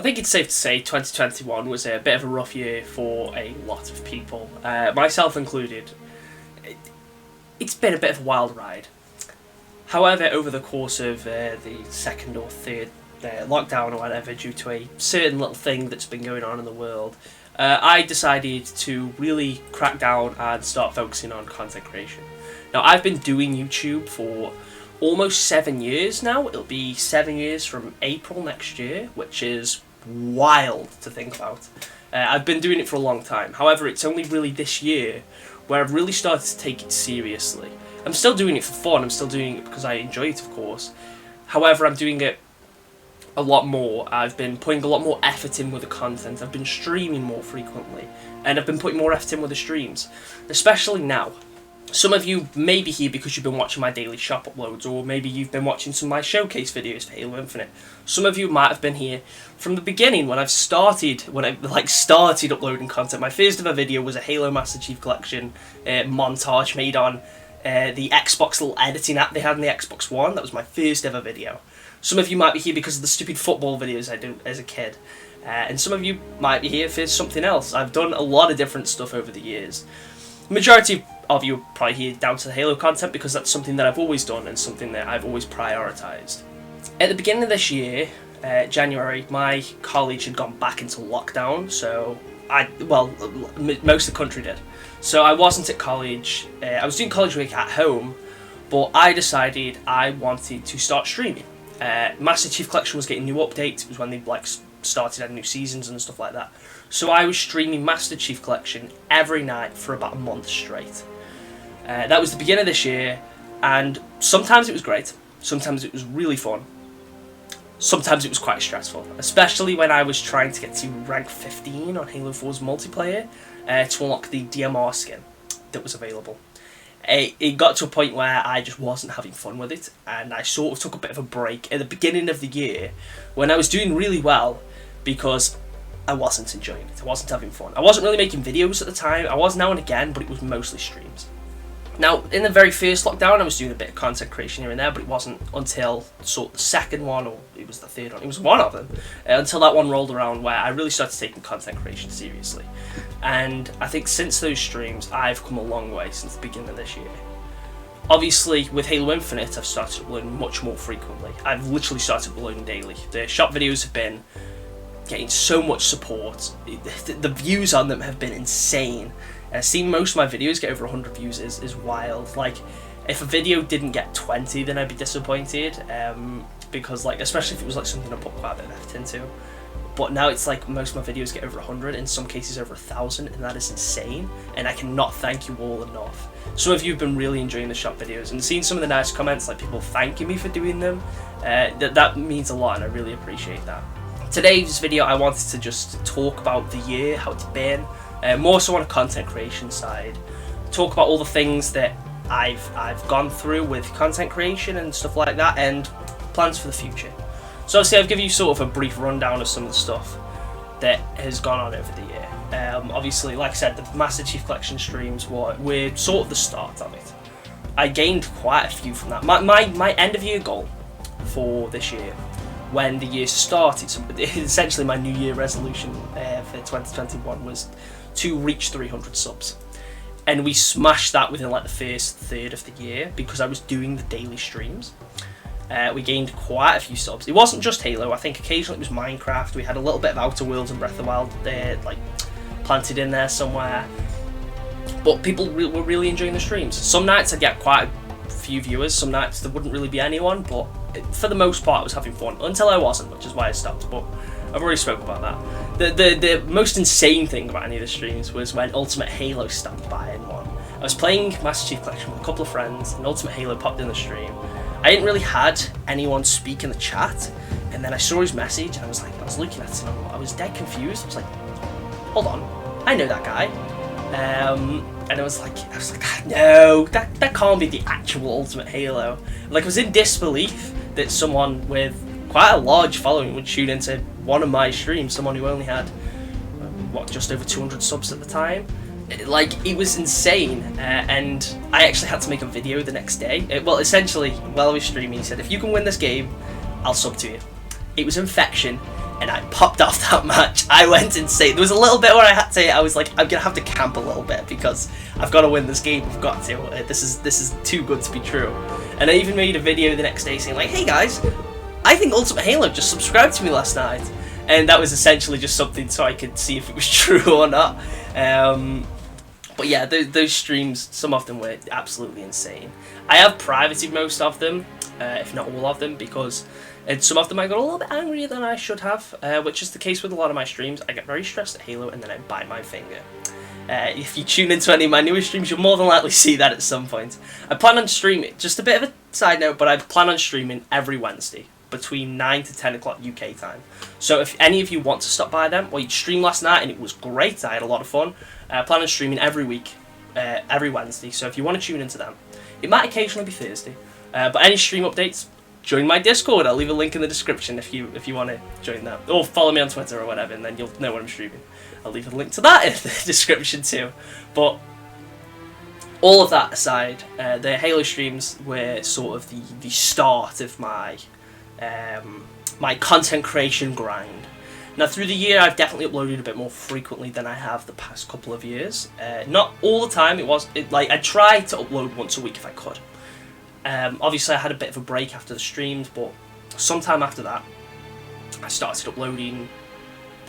I think it's safe to say 2021 was a bit of a rough year for a lot of people, myself included. It's been a bit of a wild ride. However, over the course of the second or third lockdown or whatever, due to a certain little thing that's been going on in the world, I decided to really crack down and start focusing on content creation. Now, I've been doing YouTube for almost 7 years now. It'll be 7 years from April next year, which is wild to think about. I've been doing it for a long time. However, it's only really this year where I've really started to take it seriously. I'm still doing it for fun. I'm still doing it because I enjoy it, of course. However, I'm doing it a lot more. I've been putting a lot more effort in with the content. I've been streaming more frequently, and I've been putting more effort in with the streams, especially now. Some of you may be here because you've been watching my daily shop uploads, or maybe you've been watching some of my showcase videos for Halo Infinite. Some of you might have been here from the beginning when I started uploading content. My first ever video was a Halo Master Chief Collection montage made on the Xbox little editing app they had on the Xbox One. That was my first ever video. Some of you might be here because of the stupid football videos I do as a kid. And some of you might be here for something else. I've done a lot of different stuff over the years. The majority of you are probably here down to the Halo content because that's something that I've always done and something that I've always prioritised. At the beginning of this year, January, my college had gone back into lockdown, so most of the country did. So I wasn't at college. I was doing college week at home, but I decided I wanted to start streaming. Master Chief Collection was getting new updates. It was when they started adding new seasons and stuff like that. So I was streaming Master Chief Collection every night for about a month straight. That was the beginning of this year, and sometimes it was great. Sometimes it was really fun. Sometimes it was quite stressful, especially when I was trying to get to rank 15 on Halo 4's multiplayer to unlock the DMR skin that was available. It got to a point where I just wasn't having fun with it, and I sort of took a bit of a break at the beginning of the year when I was doing really well because I wasn't enjoying it. I wasn't having fun. I wasn't really making videos at the time. I was now and again, but it was mostly streams. Now, in the very first lockdown, I was doing a bit of content creation here and there, but it wasn't until sort of the second one, or it was the third one, it was one of them, until that one rolled around where I really started taking content creation seriously. And I think since those streams, I've come a long way since the beginning of this year. Obviously, with Halo Infinite, I've started uploading much more frequently. I've literally started uploading daily. The shop videos have been getting so much support. The views on them have been insane. Seeing most of my videos get over 100 views is wild. Like, if a video didn't get 20, then I'd be disappointed. Because, especially if it was something I put quite a bit of effort into. But now it's most of my videos get over 100, in some cases over 1,000, and that is insane. And I cannot thank you all enough. Some of you have been really enjoying the shop videos, and seeing some of the nice comments, people thanking me for doing them, that means a lot, and I really appreciate that. Today's video, I wanted to just talk about the year, how it's been, more so on a content creation side. Talk about all the things that I've gone through with content creation and stuff like that, and plans for the future. So obviously I've given you sort of a brief rundown of some of the stuff that has gone on over the year. Obviously, like I said, the Master Chief Collection streams were sort of the start of it. I gained quite a few from that. My end of year goal for this year, when the year started, so essentially my New Year resolution for 2021 was to reach 300 subs. And we smashed that within the first third of the year because I was doing the daily streams. We gained quite a few subs. It wasn't just Halo. I think occasionally it was Minecraft. We had a little bit of Outer Worlds and Breath of the Wild there, planted in there somewhere. But people were really enjoying the streams. Some nights I'd get quite a few viewers. Some nights there wouldn't really be anyone. But for the most part, I was having fun until I wasn't, which is why I stopped. But I've already spoken about that. The most insane thing about any of the streams was when Ultimate Halo stopped by in one. I was playing Master Chief Collection with a couple of friends, and Ultimate Halo popped in the stream. I didn't really had anyone speak in the chat, and then I saw his message, and I was looking at it, and I was dead confused. I was like, hold on, I know that guy. And I was like, no, that can't be the actual Ultimate Halo. I was in disbelief that someone with quite a large following would tune into one of my streams, someone who only had, just over 200 subs at the time. It was insane, and I actually had to make a video the next day. Essentially, while I was streaming, he said, if you can win this game, I'll sub to you. it was Infection, and I popped off that match. I went insane. There was a little bit where I was like, I'm gonna have to camp a little bit because I've got to win this game. I've got to. This is too good to be true. And I even made a video the next day saying like, hey guys, I think Ultimate Halo just subscribed to me last night, and that was essentially just something so I could see if it was true or not. But yeah, those streams, some of them were absolutely insane. I have privated most of them, if not all of them, because some of them I got a little bit angrier than I should have, which is the case with a lot of my streams. I get very stressed at Halo and then I bite my finger. If you tune into any of my newer streams, you'll more than likely see that at some point. I plan on streaming, just a bit of a side note, but I plan on streaming every Wednesday between 9 to 10 o'clock UK time. So if any of you want to stop by them, well, you streamed last night and it was great, I had a lot of fun. I plan on streaming every week, every Wednesday, so if you want to tune into them. It might occasionally be Thursday, but any stream updates, join my Discord. I'll leave a link in the description if you want to join that. Or follow me on Twitter or whatever, and then you'll know when I'm streaming. I'll leave a link to that in the description too. But all of that aside, the Halo streams were sort of the start of my my content creation grind. Now through the year I've definitely uploaded a bit more frequently than I have the past couple of years. Not all the time, I tried to upload once a week if I could. Obviously I had a bit of a break after the streams, but sometime after that I started uploading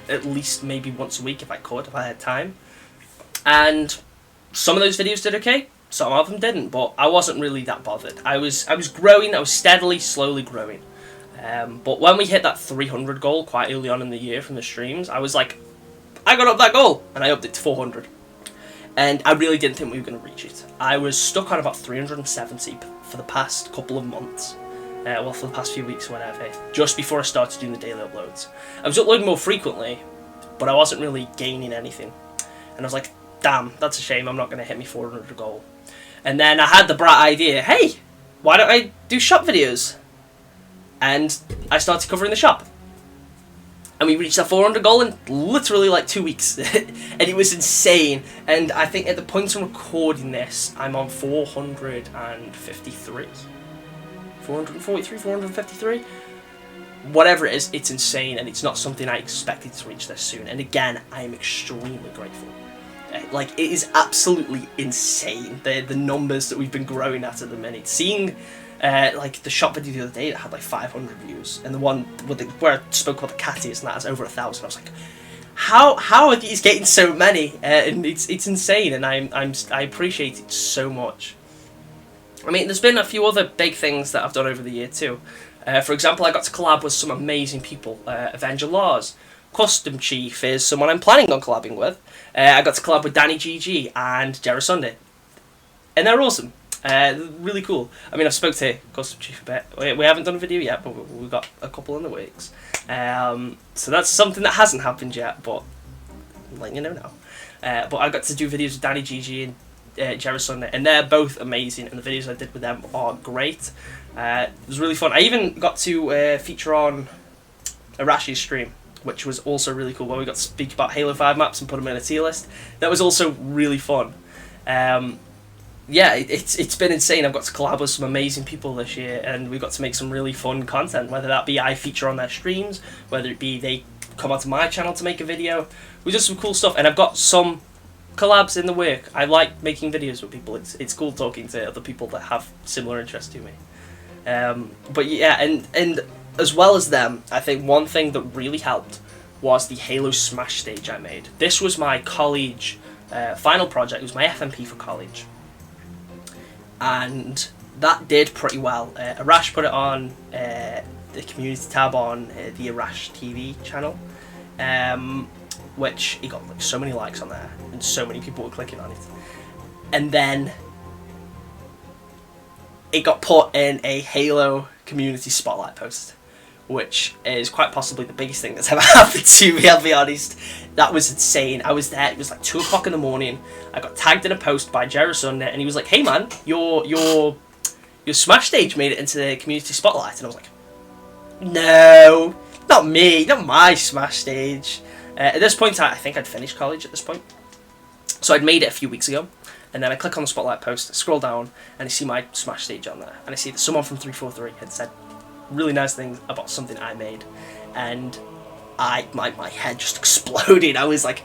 at least maybe once a week if I had time. And some of those videos did okay, some of them didn't, but I wasn't really that bothered. I was growing, I was steadily, slowly growing. But when we hit that 300 goal quite early on in the year from the streams, I was like, I got up that goal, and I upped it to 400. And I really didn't think we were going to reach it. I was stuck on about 370 for the past couple of months. Well, for the past few weeks or whatever, just before I started doing the daily uploads. I was uploading more frequently, but I wasn't really gaining anything. And I was like, damn, that's a shame, I'm not going to hit my 400 goal. And then I had the bright idea, hey, why don't I do shop videos? And I started covering the shop. And we reached that 400 goal in literally like 2 weeks. And it was insane. And I think at the point I'm recording this, I'm on 453. 443, 453? Whatever it is, it's insane. And it's not something I expected to reach this soon. And again, I am extremely grateful. Like, it is absolutely insane, the numbers that we've been growing at the minute. Seeing... like the shop video the other day that had like 500 views, and the one where I spoke about the catties and that has over 1,000. I was like, how are these getting so many? And it's insane, and I appreciate it so much. I mean, there's been a few other big things that I've done over the year too. For example, I got to collab with some amazing people. Avenger Lars, Custom Chief is someone I'm planning on collabing with. I got to collab with Danny GG and Jerry Sunday, and they're awesome. Really cool. I mean, I've spoke to Custom Chief a bit. We haven't done a video yet, but we've got a couple in the works. So that's something that hasn't happened yet, but I'm letting you know now. But I got to do videos with Danny GG and Jerry Sunday, and they're both amazing, and the videos I did with them are great. It was really fun. I even got to feature on Arashi's stream, which was also really cool, where we got to speak about Halo 5 maps and put them in a tier list. That was also really fun. Yeah, it's been insane. I've got to collab with some amazing people this year, and we got to make some really fun content, whether that be I feature on their streams, whether it be they come onto my channel to make a video. We did some cool stuff, and I've got some collabs in the work. I like making videos with people. It's cool talking to other people that have similar interests to me. But yeah, and as well as them, I think one thing that really helped was the Halo Smash stage I made. This was my college final project. It was my FMP for college. And that did pretty well. Arash put it on the community tab on the Arash TV channel, which he got like so many likes on there, and so many people were clicking on it. And then it got put in a Halo community spotlight post, which is quite possibly the biggest thing that's ever happened to me, I'll be honest. That was insane. I was there, it was like 2 o'clock in the morning. I got tagged in a post by Jerry Sunday, and he was like, hey man, your Smash stage made it into the community spotlight. And I was like, no, not me, not my Smash stage. At this point, I think I'd finished college at this point. So I'd made it a few weeks ago, and then I click on the spotlight post, I scroll down, and I see my Smash stage on there. And I see that someone from 343 had said, really nice things about something I made, and my head just exploded. I was like,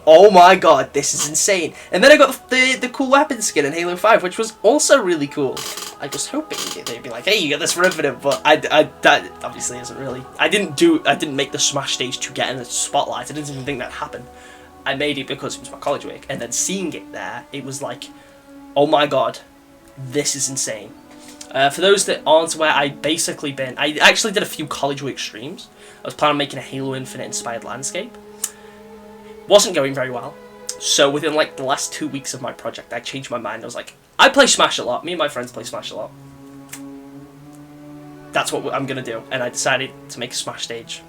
oh my god, this is insane. And then I got the cool weapon skin in Halo 5, which was also really cool. I was hoping they'd be like, hey, you get this for Infinite, but that obviously isn't really. I didn't make the Smash stage to get in the spotlight. I didn't even think that happened. I made it because it was my college week, and then seeing it there, it was like, oh my god, this is insane. For those that aren't aware, I actually did a few college week streams. I was planning on making a Halo Infinite inspired landscape. Wasn't going very well, so within like the last 2 weeks of my project, I changed my mind. I was like, I play Smash a lot. Me and my friends play Smash a lot. That's what I'm gonna do, and I decided to make a Smash stage,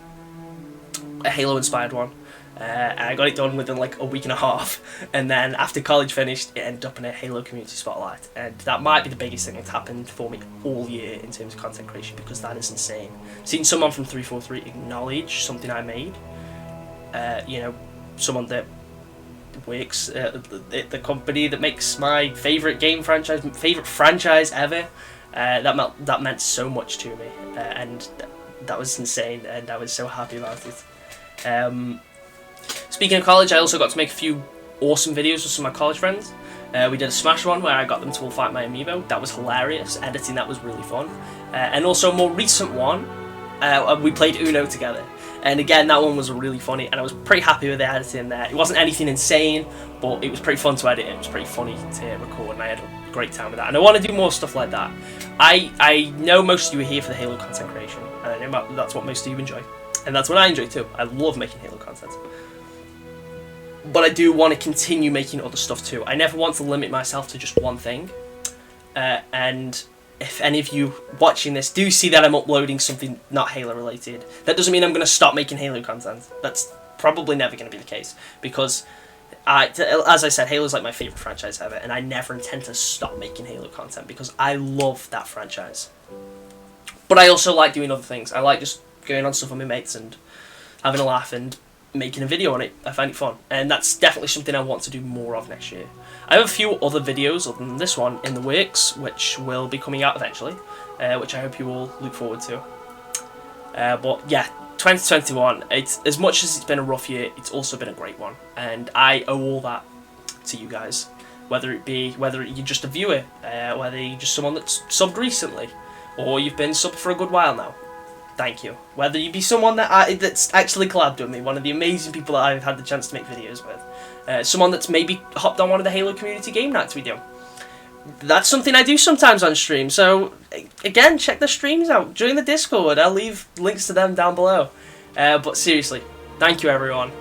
a Halo inspired one. And I got it done within like a week and a half, and then after college finished, it ended up in a Halo community spotlight, and that might be the biggest thing that's happened for me all year in terms of content creation, because that is insane. Seeing someone from 343 acknowledge something I made, you know, someone that works at the company that makes my favourite franchise ever, that meant so much to me, and that was insane, and I was so happy about it. Speaking of college, I also got to make a few awesome videos with some of my college friends. We did a Smash one where I got them to all fight my amiibo. That was hilarious. Editing that was really fun. And also a more recent one, we played Uno together. And again, that one was really funny, and I was pretty happy with the editing there. It wasn't anything insane, but it was pretty fun to edit. It was pretty funny to record, and I had a great time with that. And I want to do more stuff like that. I know most of you are here for the Halo content creation, and I know that's what most of you enjoy. And that's what I enjoy too. I love making Halo content. But I do want to continue making other stuff too. I never want to limit myself to just one thing. And if any of you watching this do see that I'm uploading something not Halo related, that doesn't mean I'm going to stop making Halo content. That's probably never going to be the case, because as I said, Halo's like my favourite franchise ever, and I never intend to stop making Halo content because I love that franchise. But I also like doing other things. I like just going on stuff with my mates and having a laugh and making a video on it. I find it fun, and that's definitely something I want to do more of next year. I have a few other videos other than this one in the works, which will be coming out eventually, which I hope you all look forward to. But yeah, 2021, it's, as much as it's been a rough year, it's also been a great one, and I owe all that to you guys. Whether you're just a viewer, whether you're just someone that's subbed recently, or you've been subbed for a good while now, thank you. Whether you be someone that's actually collabed with me, one of the amazing people that I've had the chance to make videos with, someone that's maybe hopped on one of the Halo community game nights we do. That's something I do sometimes on stream, so again, check the streams out. Join the Discord, I'll leave links to them down below. But seriously, thank you everyone.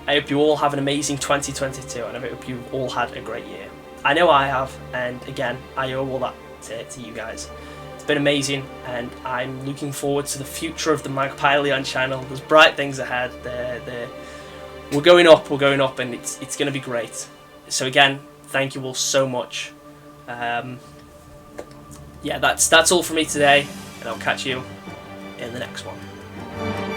I hope you all have an amazing 2022, and I hope you've all had a great year. I know I have, and again, I owe all that to you guys. It's been amazing, and I'm looking forward to the future of the Magpie Leon channel. There's bright things ahead. We're going up, and it's going to be great. So again, thank you all so much. Yeah, that's all from me today, and I'll catch you in the next one.